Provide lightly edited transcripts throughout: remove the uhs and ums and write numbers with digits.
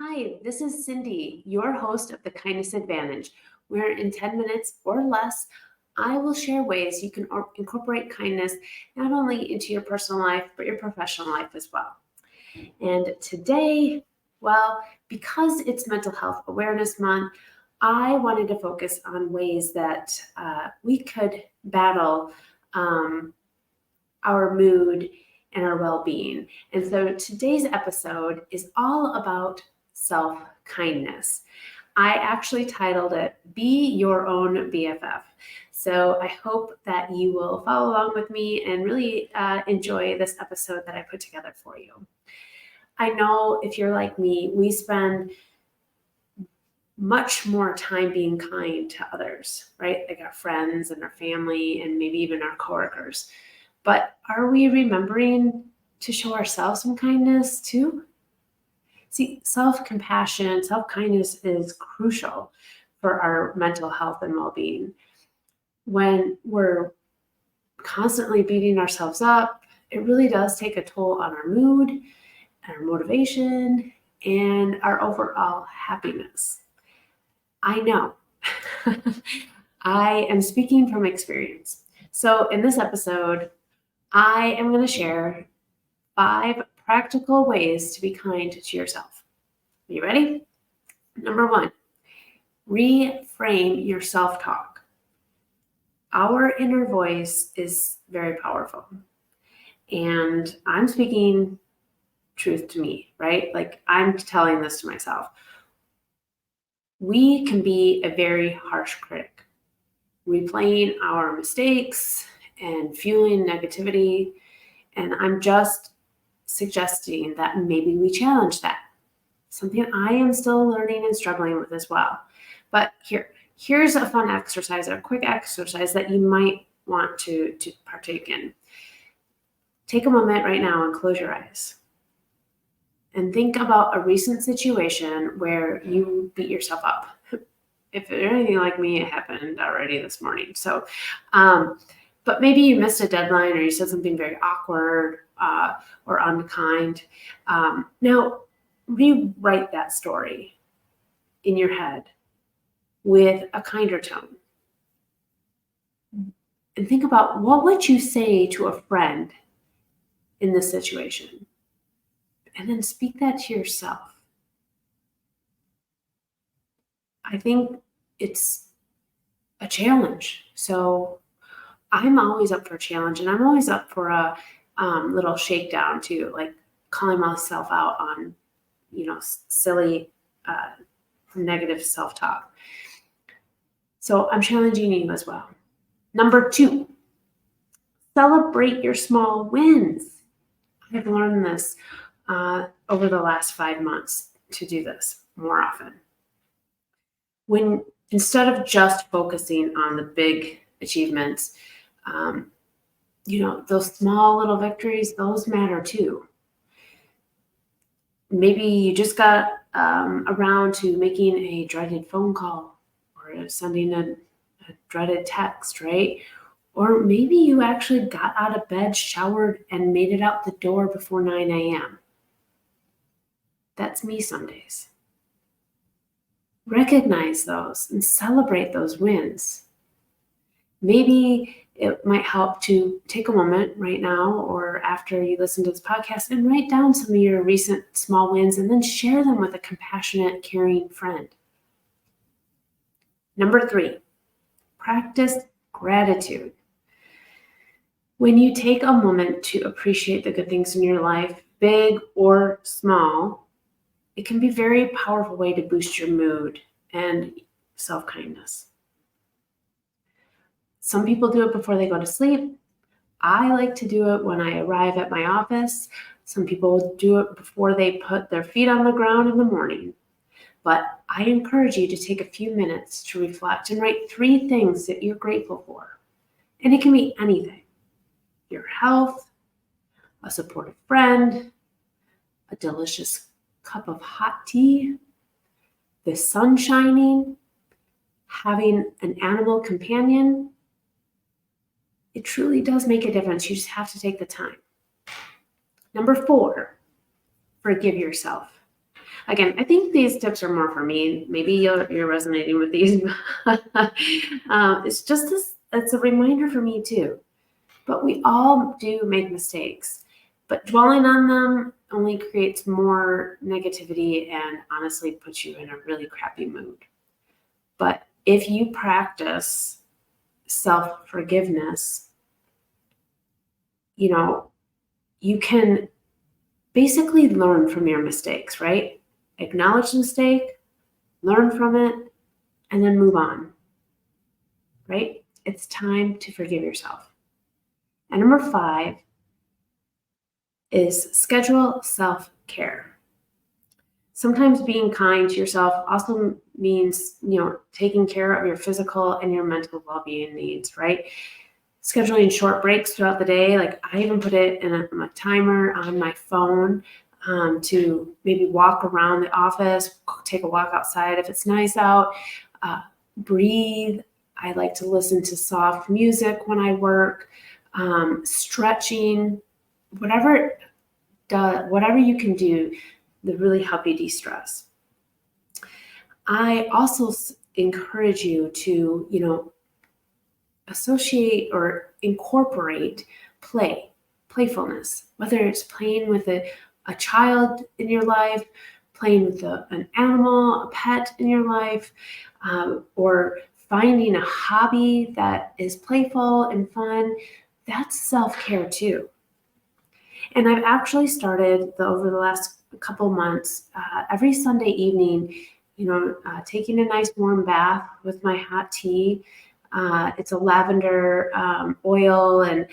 Hi, this is Cindy, your host of the Kindness Advantage, where in 10 minutes or less, I will share ways you can incorporate kindness not only into your personal life, but your professional life as well. And today, well, because it's Mental Health Awareness Month, I wanted to focus on ways that we could battle our mood and our well-being. And so today's episode is all about self-kindness. I actually titled it Be Your Own BFF. So I hope that you will follow along with me and really enjoy this episode that I put together for you. I know if you're like me, we spend much more time being kind to others, right? Like our friends and our family and maybe even our coworkers. But are we remembering to show ourselves some kindness too? See, self-compassion, self-kindness is crucial for our mental health and well-being. When we're constantly beating ourselves up, it really does take a toll on our mood, our motivation, and our overall happiness. I know. I am speaking from experience. So in this episode, I am going to share 5 practical ways to be kind to yourself. Are you ready? Number 1, reframe your self-talk. Our inner voice is very powerful. And I'm speaking truth to me, right? Like I'm telling this to myself. We can be a very harsh critic, replaying our mistakes and fueling negativity. And I'm just suggesting that maybe we challenge that. Something I am still learning and struggling with as well. But here's a fun exercise, a quick exercise that you might want to partake in. Take a moment right now and close your eyes. And think about a recent situation where you beat yourself up. If you're anything like me, it happened already this morning. So, but maybe you missed a deadline or you said something very awkward or unkind. Now, rewrite that story in your head with a kinder tone. And think about what would you say to a friend in this situation? And then speak that to yourself. I think it's a challenge. So I'm always up for a challenge, and I'm always up for a little shakedown too, like calling myself out on, silly, negative self-talk. So I'm challenging you as well. Number 2, celebrate your small wins. I've learned this over the last 5 months to do this more often. When instead of just focusing on the big achievements, those small little victories, those matter too. Maybe you just got around to making a dreaded phone call or sending a dreaded text, right? Or maybe you actually got out of bed, showered, and made it out the door before 9 a.m. That's me some days. Recognize those and celebrate those wins. Maybe it might help to take a moment right now or after you listen to this podcast and write down some of your recent small wins and then share them with a compassionate, caring friend. Number 3, practice gratitude. When you take a moment to appreciate the good things in your life, big or small, it can be a very powerful way to boost your mood and self-kindness. Some people do it before they go to sleep. I like to do it when I arrive at my office. Some people do it before they put their feet on the ground in the morning. But I encourage you to take a few minutes to reflect and write 3 things that you're grateful for. And it can be anything. Your health, a supportive friend, a delicious cup of hot tea, the sun shining, having an animal companion. It truly does make a difference. You just have to take the time. Number 4, forgive yourself. again, I think these tips are more for me. Maybe you're resonating with these. It's just this, it's a reminder for me too. But we all do make mistakes. But dwelling on them only creates more negativity and honestly puts you in a really crappy mood. But if you practice self-forgiveness, you can basically learn from your mistakes, right? Acknowledge the mistake, learn from it, and then move on, right? It's time to forgive yourself. And number 5 is schedule self-care. Sometimes being kind to yourself also means, taking care of your physical and your mental well-being needs, right? Scheduling short breaks throughout the day. Like I even put it in a timer on my phone to maybe walk around the office, take a walk outside if it's nice out, breathe. I like to listen to soft music when I work, stretching, whatever you can do that really help you de-stress. I also encourage you to, associate or incorporate playfulness, whether it's playing with a child in your life, playing with an animal, a pet in your life, or finding a hobby that is playful and fun. That's self-care too. And I've actually started over the last couple months, every Sunday evening, taking a nice warm bath with my hot tea. It's a lavender oil and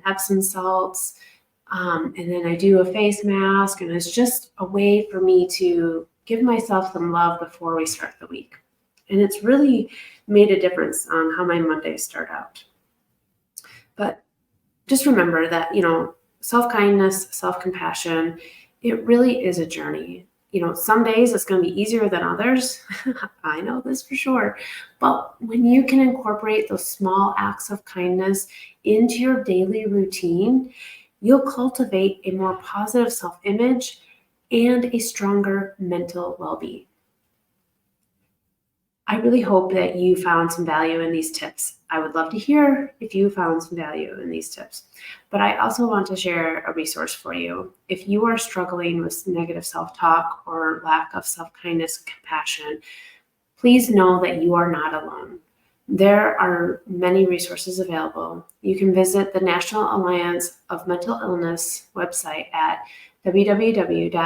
Epsom salts. And then I do a face mask, and it's just a way for me to give myself some love before we start the week. And it's really made a difference on how my Mondays start out. But just remember that, self-kindness, self-compassion, it really is a journey. Some days it's going to be easier than others. I know this for sure. But when you can incorporate those small acts of kindness into your daily routine, you'll cultivate a more positive self-image and a stronger mental well-being. I really hope that you found some value in these tips. I would love to hear if you found some value in these tips. But I also want to share a resource for you. If you are struggling with negative self-talk or lack of self-kindness and compassion, please know that you are not alone. There are many resources available. You can visit the National Alliance of Mental Illness website at www.nami.org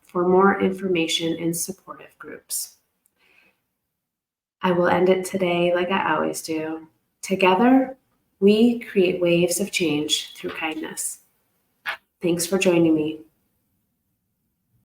for more information and supportive groups. I will end it today like I always do. Together, we create waves of change through kindness. Thanks for joining me.